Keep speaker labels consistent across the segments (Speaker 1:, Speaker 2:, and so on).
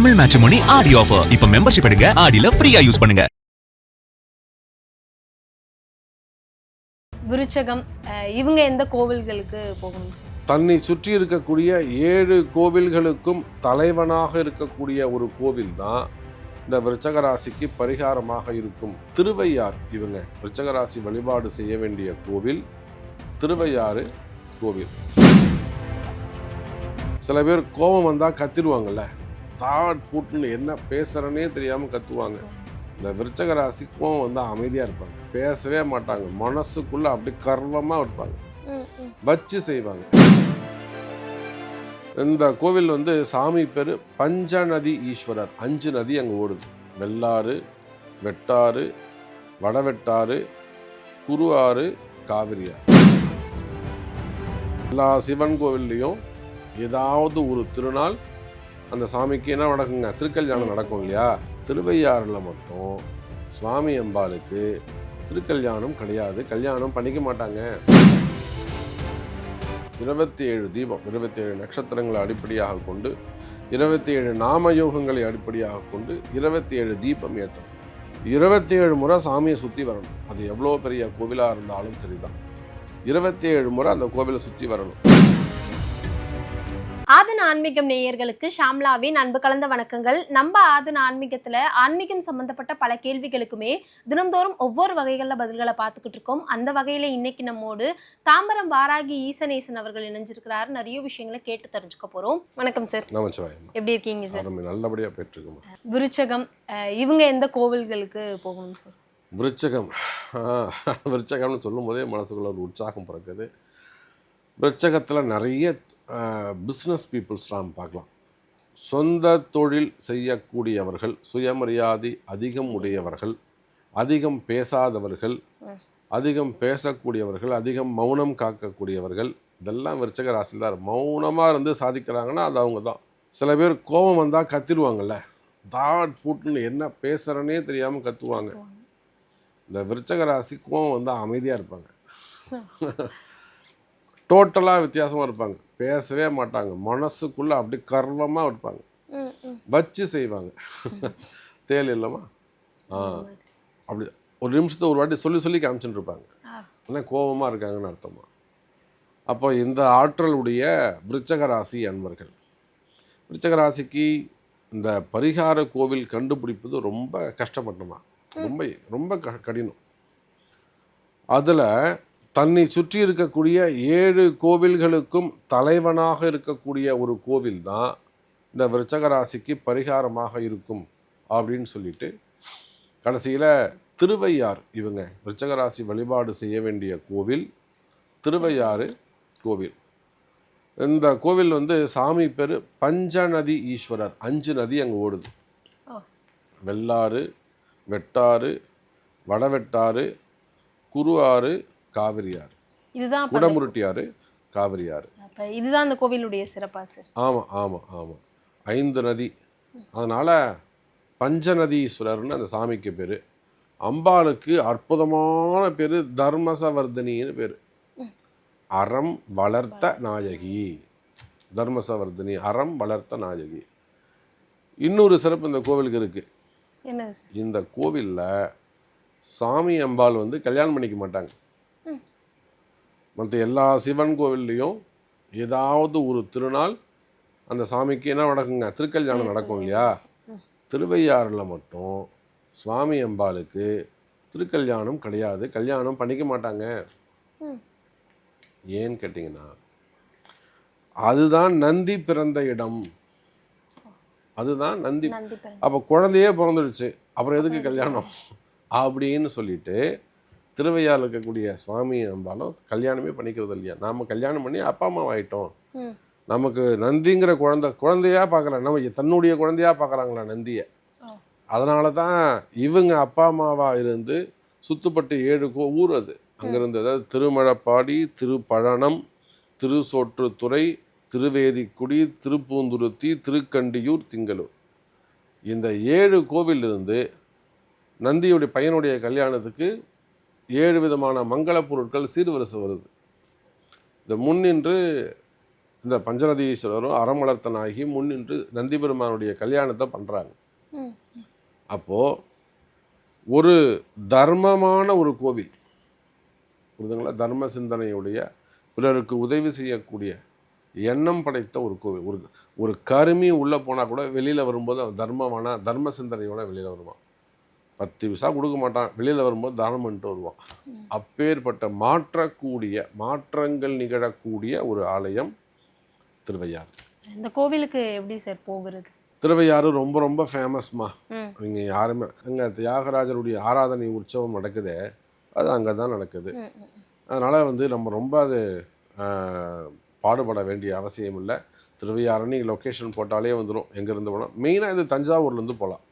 Speaker 1: Tamil matrimony ஆடி offer. இப்ப membership எடுங்க, ஆடில ஃப்ரீயா யூஸ் பண்ணுங்க.
Speaker 2: விருச்சகம் இவங்க எந்த கோவில்களுக்கு போகணும் சார்?
Speaker 3: தன்னை சுற்றி இருக்கக்கூடிய 7 கோவில்களுக்கும் தலைவனாக இருக்கக்கூடிய ஒரு கோவில் தான் இந்த விருச்சக ராசிக்கு பரிகாரமாக இருக்கும். திருவையாறு. இவங்க விருச்சக ராசி வழிபாடு செய்ய வேண்டிய கோவில் திருவையாறு கோவில். சில பேர் கோபம் வந்தால் கத்திடுவாங்கல்ல, தாட் பூட்டுன்னு என்ன பேசுகிறனே தெரியாமல் கத்துவாங்க. இந்த விருச்சக ராசி கோபம் வந்தால் அமைதியாக இருப்பாங்க, பேசவே மாட்டாங்க, மனசுக்குள்ளே அப்படி கர்வமாக இருப்பாங்க, வச்சு செய்வாங்க. இந்த கோவில் சாமி பேர் பஞ்சநதி ஈஸ்வரர். 5 நதி அங்கே ஓடுது. வெள்ளாறு, வெட்டாறு, வடவெட்டாறு, குருஆறு, காவிரியாறு. எல்லா சிவன் கோவில்லையும் ஏதாவது ஒரு திருநாள் அந்த சாமிக்கு என்ன நடக்குங்க, திருக்கல்யாணம் நடக்கும் இல்லையா? திருவையாறில் மட்டும் சுவாமி அம்பாளுக்கு திருக்கல்யாணம் கிடையாது, கல்யாணம் பண்ணிக்க மாட்டாங்க. 27 தீபம், 27 நட்சத்திரங்களை அடிப்படையாக கொண்டு, 27 நாமயோகங்களை அடிப்படையாக கொண்டு 27 தீபம் ஏற்றணும். 27 முறை சாமியை சுற்றி வரணும். அது எவ்வளோ பெரிய கோவிலாக இருந்தாலும் சரிதான், 27 முறை அந்த கோவிலை சுற்றி வரணும்.
Speaker 2: ஆதன ஆன்மீகம் நேயர்களுக்கு ஷாம்லாவின் அன்பு கலந்த வணக்கங்கள். நம்ம ஆதன ஆன்மீகத்துல ஆன்மீகம் சம்பந்தப்பட்ட பல கேள்விகளுக்குமே தினம்தோறும் ஒவ்வொரு வகைகளில் பதில்களை பார்த்துக்கிட்டு இருக்கோம். அந்த வகையில இன்னைக்கு நம்மோடு தாம்பரம் வாராகி ஈசனேசன் அவர்கள் இணைஞ்சிருக்கிறாரு. நிறைய விஷயங்களை கேட்டு தெரிஞ்சுக்க போறோம். வணக்கம் சார். எப்படி இருக்கீங்க சார்?
Speaker 3: நல்லபடியா போயிட்டு.
Speaker 2: விருச்சகம் இவங்க எந்த கோவில்களுக்கு போகணும் சார்?
Speaker 3: விருச்சகம்னு சொல்லும் போதே மனசுக்குள்ள ஒரு உற்சாகம் பிறக்குது. விருச்சகத்தில் நிறைய பிஸ்னஸ் பீப்புள்ஸ்லாம் பார்க்கலாம். சொந்த தொழில் செய்யக்கூடியவர்கள், சுயமரியாதை அதிகம் உடையவர்கள், அதிகம் பேசாதவர்கள், அதிகம் பேசக்கூடியவர்கள், அதிகம் மௌனம் காக்கக்கூடியவர்கள், இதெல்லாம் விருச்சக ராசியில் தான். மௌனமாக இருந்து சாதிக்கிறாங்கன்னா அது அவங்க தான். சில பேர் கோபம் வந்தால் கத்திடுவாங்கல்ல, தாட் பூட்டுன்னு என்ன பேசுகிறனே தெரியாமல் கத்துவாங்க. இந்த விருச்சக ராசி கோபம் வந்தால் அமைதியாக இருப்பாங்க, டோட்டலாக வித்தியாசமாக இருப்பாங்க, பேசவே மாட்டாங்க, மனசுக்குள்ளே அப்படி கர்வமாக இருப்பாங்க, வச்சு செய்வாங்க. தேல் இல்லைம்மா, அப்படி ஒரு நிமிஷத்தை ஒரு வாட்டி சொல்லி சொல்லி காமிச்சுட்டு இருப்பாங்க, ஏன்னா கோபமாக இருக்காங்கன்னு அர்த்தமா. அப்போ இந்த ஆற்றலுடைய விருச்சக ராசி அன்பர்கள், விருச்சக ராசிக்கு இந்த பரிகார கோவில் கண்டுபிடிப்பது ரொம்ப கஷ்டப்பட்டமா, ரொம்ப ரொம்ப கடினம். அதில் தன்னை சுற்றி இருக்கக்கூடிய 7 கோவில்களுக்கும் தலைவனாக இருக்கக்கூடிய ஒரு கோவில் தான் இந்த விருச்சக ராசிக்கு பரிகாரமாக இருக்கும் அப்படின்னு சொல்லிட்டு கடைசியில் திருவையாறு. இவங்க விருச்சக ராசி வழிபாடு செய்ய வேண்டிய கோவில் திருவையாறு கோவில். இந்த கோவில் சாமி பேர் பஞ்சநதி ஈஸ்வரர். 5 நதி அங்கே ஓடுது. வெள்ளாறு, வெட்டாறு, வடவெட்டாறு, குருஆறு, காவிரியாறு. இதுதான் குடமுருட்டியாறு, காவிரியாறு.
Speaker 2: இதுதான் அந்த கோவிலுடைய சிறப்பா சார்?
Speaker 3: ஆமாம் ஆமாம் ஆமாம், 5 நதி. அதனால் பஞ்சநதீஸ்வரர்னு அந்த சாமிக்கு பேர். அம்பாளுக்கு அற்புதமான பேர் தர்மசவர்தினின்னு பேர். அறம் வளர்த்த நாயகி. தர்மசவர்தினி, அறம் வளர்த்த நாயகி. இன்னொரு சிறப்பு இந்த கோவிலுக்கு இருக்குது. இந்த கோவிலில் சாமி அம்பாள் கல்யாணம் பண்ணிக்க மாட்டாங்க. மற்ற எல்லா சிவன் கோவில்லையும் ஏதாவது ஒரு திருநாள் அந்த சாமிக்கு என்ன நடக்குங்க, திருக்கல்யாணம் நடக்கும் இல்லையா? திருவையாறில் மட்டும் சுவாமி அம்பாளுக்கு திருக்கல்யாணம் கிடையாது, கல்யாணம் பண்ணிக்க மாட்டாங்க. ஏன்னு கேட்டிங்கன்னா, அதுதான் நந்தி பிறந்த இடம், அதுதான் நந்தி. அப்போ குழந்தையே பிறந்துடுச்சு, அப்புறம் எதுக்கு கல்யாணம் அப்படின்னு சொல்லிட்டு திருவையாறு இருக்கக்கூடிய சுவாமி அம்பாலும் கல்யாணமே பண்ணிக்கிறது இல்லையா? நாம் கல்யாணம் பண்ணி அப்பா அம்மா ஆகிட்டோம், நமக்கு நந்திங்கிற குழந்தையாக பார்க்கல, நம்ம தன்னுடைய குழந்தையாக பார்க்குறாங்களா நந்தியை. அதனால தான் இவங்க அப்பா அம்மாவாக இருந்து சுத்துப்பட்டு 7 ஊர் அது அங்கேருந்து, அதாவது திருமழப்பாடி, திருப்பழனம், திருசோற்றுத்துறை, திருவேதிக்குடி, திருப்பூந்துருத்தி, திருக்கண்டியூர், திங்களூர். இந்த 7 கோவிலிருந்து நந்தியுடைய பையனுடைய கல்யாணத்துக்கு 7 விதமான மங்கள பொருட்கள் சீர்வரிசை வருது. இந்த முன்னின்று இந்த பஞ்சநதீஸ்வரரும் அறமலர்த்தனாகி முன்னின்று நந்தி பெருமானுடைய கல்யாணத்தை பண்ணுறாங்க. அப்போது ஒரு தர்மமான ஒரு கோவில், புரியுதுங்களா, தர்ம சிந்தனையுடைய, பிறருக்கு உதவி செய்யக்கூடிய எண்ணம் படைத்த ஒரு கோவில். ஒரு கருமி உள்ளே போனால் கூட வெளியில் வரும்போது அவன் தர்ம சிந்தனையோட வெளியில் வருவான். 10 பைசா கொடுக்க மாட்டான், வெளியில் வரும்போது தானம் பண்ணிட்டு வருவான். அப்பேற்பட்ட மாற்றங்கள் நிகழக்கூடிய ஒரு ஆலயம் திருவையாறு.
Speaker 2: இந்த கோவிலுக்கு எப்படி சார் போகிறது?
Speaker 3: திருவையாறு ரொம்ப ரொம்ப ஃபேமஸ்மா. நீங்கள் யாருமே அங்கே தியாகராஜருடைய ஆராதனை உற்சவம் நடக்குதே, அது அங்கே தான் நடக்குது. அதனால் நம்ம ரொம்ப அது பாடுபட வேண்டிய அவசியம் இல்லை. திருவையாறுன்னு லொக்கேஷன் போட்டாலே வந்துடும், எங்கேருந்து போனால். மெயினாக இது தஞ்சாவூர்லேருந்து போகலாம்.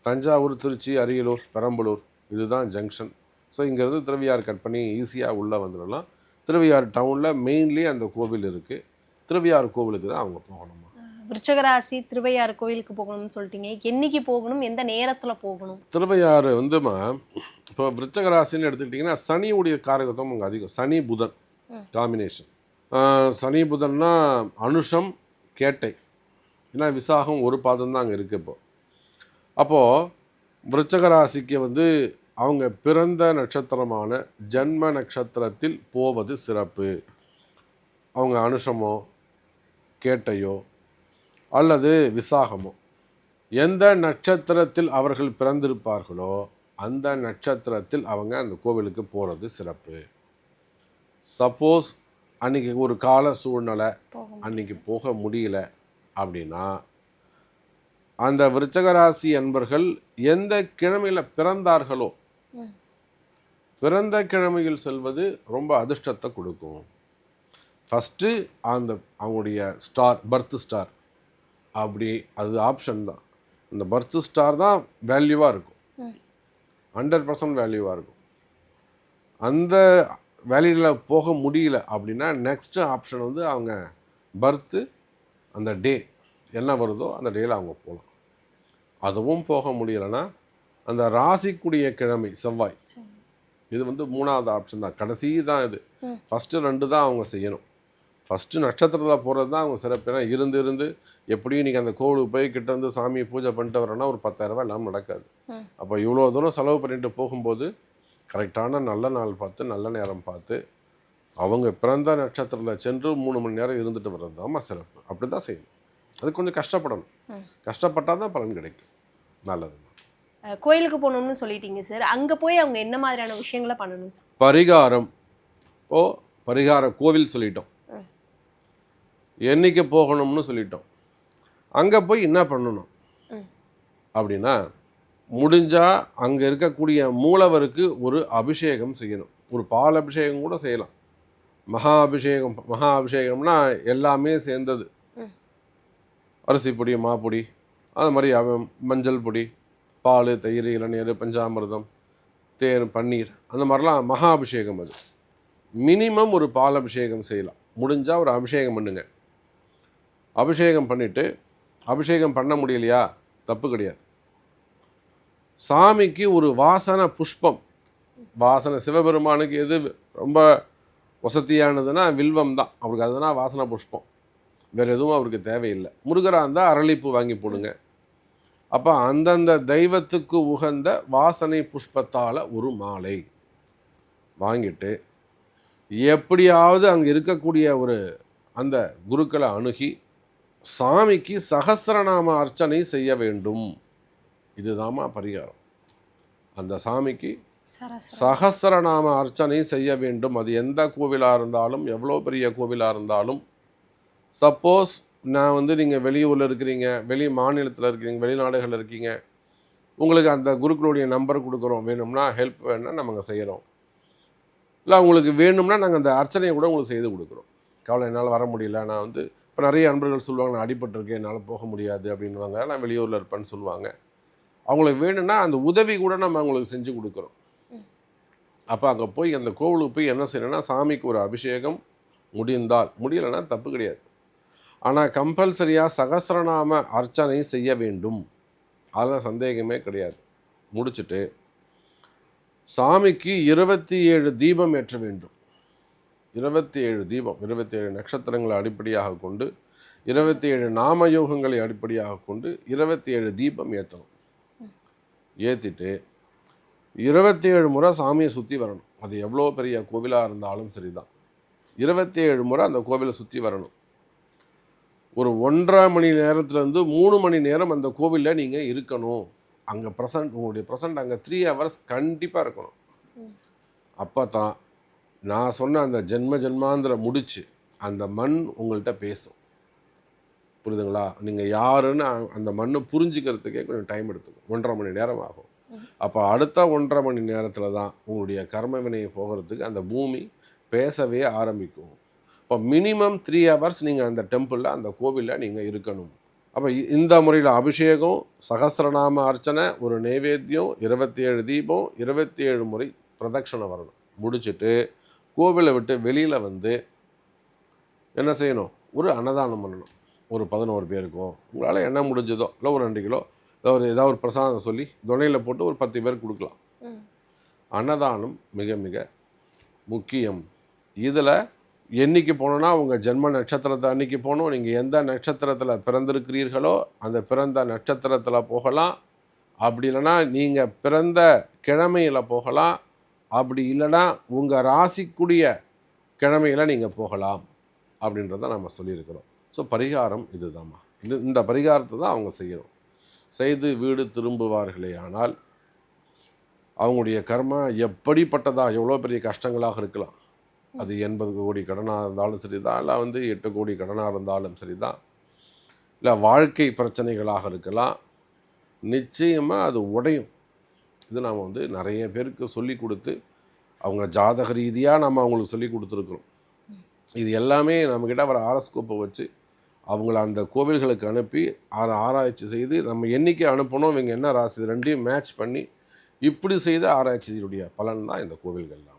Speaker 3: தஞ்சாவூர், திருச்சி, அரியலூர், பெரம்பலூர் இதுதான் ஜங்ஷன். ஸோ இங்கேருந்து திருவையாறு கட் பண்ணி ஈஸியாக உள்ளே வந்துடலாம். திருவையாறு டவுனில் மெயின்லி அந்த கோவில் இருக்குது. திருவையாறு கோவிலுக்கு தான் அவங்க போகணுமா.
Speaker 2: விருச்சகராசி திருவையாறு கோவிலுக்கு போகணும்னு சொல்லிட்டீங்க, என்னைக்கு போகணும், எந்த நேரத்தில் போகணும்?
Speaker 3: திருவையாறு இப்போ விருச்சகராசின்னு எடுத்துக்கிட்டிங்கன்னா சனியுடைய காரகத்துவம் அங்கே அதிகம். சனி புதன் காம்பினேஷன். சனி புதன்னா அனுஷம் கேட்டை, ஏன்னா விசாகம் ஒரு பாதம் தான் அங்கே இருக்குது. அப்போது விருச்சகராசிக்கு அவங்க பிறந்த நட்சத்திரமான ஜன்ம நட்சத்திரத்தில் போவது சிறப்பு. அவங்க அனுஷமோ கேட்டையோ அல்லது விசாகமோ எந்த நட்சத்திரத்தில் அவர்கள் பிறந்திருப்பார்களோ அந்த நட்சத்திரத்தில் அவங்க அந்த கோவிலுக்கு போகிறது சிறப்பு. சப்போஸ் அன்றைக்கி ஒரு கால சூழ்நிலை அன்றைக்கி போக முடியல அப்படின்னா அந்த விருச்சகராசி அன்பர்கள் எந்த கிழமையில் பிறந்தார்களோ பிறந்த கிழமையில் செல்வது ரொம்ப அதிர்ஷ்டத்தை கொடுக்கும். ஃபஸ்ட்டு அவங்களுடைய ஸ்டார், பர்த் ஸ்டார், அப்படி அது ஆப்ஷன் தான். அந்த பர்த் ஸ்டார் தான் வேல்யூவாக இருக்கும், 100% வேல்யூவாக இருக்கும். அந்த வேல்யூவில் போக முடியல அப்படின்னா நெக்ஸ்ட் ஆப்ஷன் அவங்க பர்த்து அந்த டே என்ன வருதோ அந்த டேயில் அவங்க போகலாம். அதுவும் போக முடியலைன்னா அந்த ராசிக்குரிய கிழமை செவ்வாய், இது 3வது ஆப்ஷன் தான், கடைசி தான் இது. ஃபஸ்ட்டு 2 தான் அவங்க செய்யணும். ஃபஸ்ட்டு நட்சத்திரத்தில் போகிறது தான் அவங்க சிறப்பு. ஏன்னா இருந்து எப்படியும் நீங்கள் அந்த கோவிலுக்கு போய் கிட்டேருந்து சாமியை பூஜை பண்ணிட்டு வரேன்னா ஒரு 10,000 ரூபாய் இல்லாமல் நடக்காது. அப்போ இவ்வளோ தூரம் செலவு பண்ணிட்டு போகும்போது கரெக்டான நல்ல நாள் பார்த்து நல்ல நேரம் பார்த்து அவங்க பிறந்த நட்சத்திரத்தில் சென்று 3 மணி நேரம் இருந்துட்டு வர்றது தான் சிறப்பு. அப்படி தான் செய்யணும். அது கொஞ்சம் கஷ்டப்படணும், கஷ்டப்பட்டால் தான் பலன் கிடைக்கும். நல்லது.
Speaker 2: கோயிலுக்கு போகணும்னு சொல்லிட்டீங்க சார், அங்கே போய் அவங்க என்ன மாதிரியான விஷயங்களை பண்ணணும் சார்?
Speaker 3: பரிகாரம். பரிகார கோவில் சொல்லிட்டோம், என்னைக்கு போகணும்னு சொல்லிட்டோம். அங்கே போய் என்ன பண்ணணும் அப்படின்னா, முடிஞ்சால் அங்கே இருக்கக்கூடிய மூலவருக்கு ஒரு அபிஷேகம் செய்யணும். ஒரு பால் அபிஷேகம் கூட செய்யலாம். மகா அபிஷேகம்னா எல்லாமே சேர்ந்தது. அரிசி பொடி, மாப்பொடி, அது மாதிரி மஞ்சள் பொடி, பால், தயிர், இளநீர், பஞ்சாமிர்தம், தேன், பன்னீர், அந்த மாதிரிலாம் மகா அபிஷேகம். அது மினிமம் ஒரு பால் அபிஷேகம் செய்யலாம். முடிஞ்சால் ஒரு அபிஷேகம் பண்ணுங்க. அபிஷேகம் பண்ணிவிட்டு, அபிஷேகம் பண்ண முடியலையா தப்பு கிடையாது, சாமிக்கு ஒரு வாசனை புஷ்பம், வாசனை சிவபெருமானுக்கு எது ரொம்ப வசதியானதுன்னா வில்வம் தான் அவருக்கு. அதுதான் வாசனை புஷ்பம், வேறு எதுவும் அவருக்கு தேவையில்லை. முருகராக இருந்தால் அரளிப்பூ வாங்கி போடுங்க. அப்போ அந்தந்த தெய்வத்துக்கு உகந்த வாசனை புஷ்பத்தால் ஒரு மாலை வாங்கிட்டு எப்படியாவது அங்கே இருக்கக்கூடிய அந்த குருக்களை அணுகி சாமிக்கு சகஸ்ரநாம அர்ச்சனை செய்ய வேண்டும். இதுதாம்மா பரிகாரம். அந்த சாமிக்கு சகஸ்ரநாம அர்ச்சனை செய்ய வேண்டும். அது எந்த கோவிலாக இருந்தாலும், எவ்வளோ பெரிய கோவிலாக இருந்தாலும். சப்போஸ் நான் நீங்கள் வெளியூரில் இருக்கிறீங்க, வெளி மாநிலத்தில் இருக்கிறீங்க, வெளிநாடுகளில் இருக்கீங்க, உங்களுக்கு அந்த குருக்களுடைய நம்பர் கொடுக்குறோம், வேணும்னா ஹெல்ப் வேணும்னா நம்ம செய்கிறோம். இல்லை உங்களுக்கு வேணும்னா நாங்கள் அந்த அர்ச்சனையை கூட உங்களுக்கு செய்து கொடுக்குறோம். கவலை, என்னால் வர முடியல, நான் இப்போ நிறைய அன்பர்கள் சொல்லுவாங்க, நான் அடிபட்டிருக்கேன், என்னால் போக முடியாது அப்படின்வாங்க, நான் வெளியூரில் இருப்பேன்னு சொல்லுவாங்க. அவங்களுக்கு வேணும்னா அந்த உதவி கூட நம்ம அவங்களுக்கு செஞ்சு கொடுக்குறோம். அப்போ அங்கே போய் அந்த கோவிலுக்கு போய் என்ன செய்யணும்னா, சாமிக்கு ஒரு அபிஷேகம் முடிந்தால், முடியலைன்னா தப்பு கிடையாது, ஆனால் கம்பல்சரியாக சகஸ்ரநாம அர்ச்சனை செய்ய வேண்டும், அதெல்லாம் சந்தேகமே கிடையாது. முடிச்சுட்டு சாமிக்கு 27 தீபம் ஏற்ற வேண்டும். 27 தீபம், 27 நட்சத்திரங்களை அடிப்படையாக கொண்டு 27 நாமயோகங்களை அடிப்படையாக கொண்டு 27 தீபம் ஏற்றணும். ஏற்றிட்டு 27 முறை சாமியை சுற்றி வரணும். அது எவ்வளோ பெரிய கோவிலாக இருந்தாலும் சரிதான். 27 முறை அந்த கோவிலை சுற்றி வரணும். ஒரு 1.5 மணி நேரத்துலேருந்து 3 மணி நேரம் அந்த கோவிலில் நீங்கள் இருக்கணும். அங்கே உங்களுடைய ப்ரெசன்ட் அங்கே 3 ஹவர்ஸ் கண்டிப்பாக இருக்கணும். அப்போ தான் நான் சொன்ன அந்த ஜென்மாந்திர முடிச்சு அந்த மண் உங்கள்கிட்ட பேசும். புரியுதுங்களா? நீங்கள் யாருன்னு அந்த மண்ணை புரிஞ்சுக்கிறதுக்கே கொஞ்சம் டைம் எடுத்துக்கும். 1.5 மணி நேரம் ஆகும். அப்போ அடுத்த 1.5 மணி நேரத்தில் தான் உங்களுடைய கர்ம வினையை போகிறதுக்கு அந்த பூமி பேசவே ஆரம்பிக்கும். இப்போ மினிமம் 3 ஹவர்ஸ் நீங்கள் அந்த டெம்பிளில் அந்த கோவிலில் நீங்கள் இருக்கணும். அப்போ இந்த முறையில் அபிஷேகம், சகஸ்ரநாம அர்ச்சனை, ஒரு நைவேத்தியம், 27 தீபம், 27 முறை பிரதட்சணை வரணும். முடிச்சுட்டு கோவிலை விட்டு வெளியில் வந்து என்ன செய்யணும்? ஒரு அன்னதானம் பண்ணணும். ஒரு 11 பேருக்கோ உங்களால் என்ன முடிஞ்சதோ, இல்லை ஒரு 2 கிலோ ஏதாவது ஒரு பிரசாதம் சொல்லி துணையில் போட்டு ஒரு 10 பேருக்கு கொடுக்கலாம். அன்னதானம் மிக மிக முக்கியம். இதில் என்னைக்கு போனோன்னா உங்கள் ஜென்ம நட்சத்திரத்தை அன்றைக்கி போகணும். நீங்கள் எந்த நட்சத்திரத்தில் பிறந்திருக்கிறீர்களோ அந்த பிறந்த நட்சத்திரத்தில் போகலாம். அப்படி இல்லைன்னா நீங்கள் பிறந்த கிழமையில் போகலாம். அப்படி இல்லைன்னா உங்கள் ராசிக்குரிய கிழமையில் நீங்கள் போகலாம் அப்படின்றத நம்ம சொல்லியிருக்கிறோம். ஸோ பரிகாரம் இதுதாம்மா. இந்த பரிகாரத்தை தான் அவங்க செய்யணும். செய்து வீடு திரும்புவார்களே ஆனால் அவங்களுடைய கர்மா எப்படிப்பட்டதாக எவ்வளோ பெரிய கஷ்டங்களாக இருக்கலாம். அது 80 கோடி கடனாக இருந்தாலும் சரி தான், இல்லை 8 கோடி கடனாக இருந்தாலும் சரி தான், இல்லை வாழ்க்கை பிரச்சனைகளாக இருக்கலாம். நிச்சயமாக அது உடையும். இது நாம் நிறைய பேருக்கு சொல்லி கொடுத்து அவங்க ஜாதக ரீதியாக நம்ம அவங்களுக்கு சொல்லி கொடுத்துருக்குறோம். இது எல்லாமே நம்மக்கிட்ட வர ஆரோஸ்கோப்பை வச்சு அவங்கள அந்த கோவில்களுக்கு அனுப்பி ஆராய்ச்சி செய்து நம்ம என்றைக்கு அனுப்பணும், இவங்க என்ன ராசி, ரெண்டையும் மேட்ச் பண்ணி இப்படி செய்த ஆராய்ச்சியுடைய பலன் தான் இந்த கோவில்கள் எல்லாம்.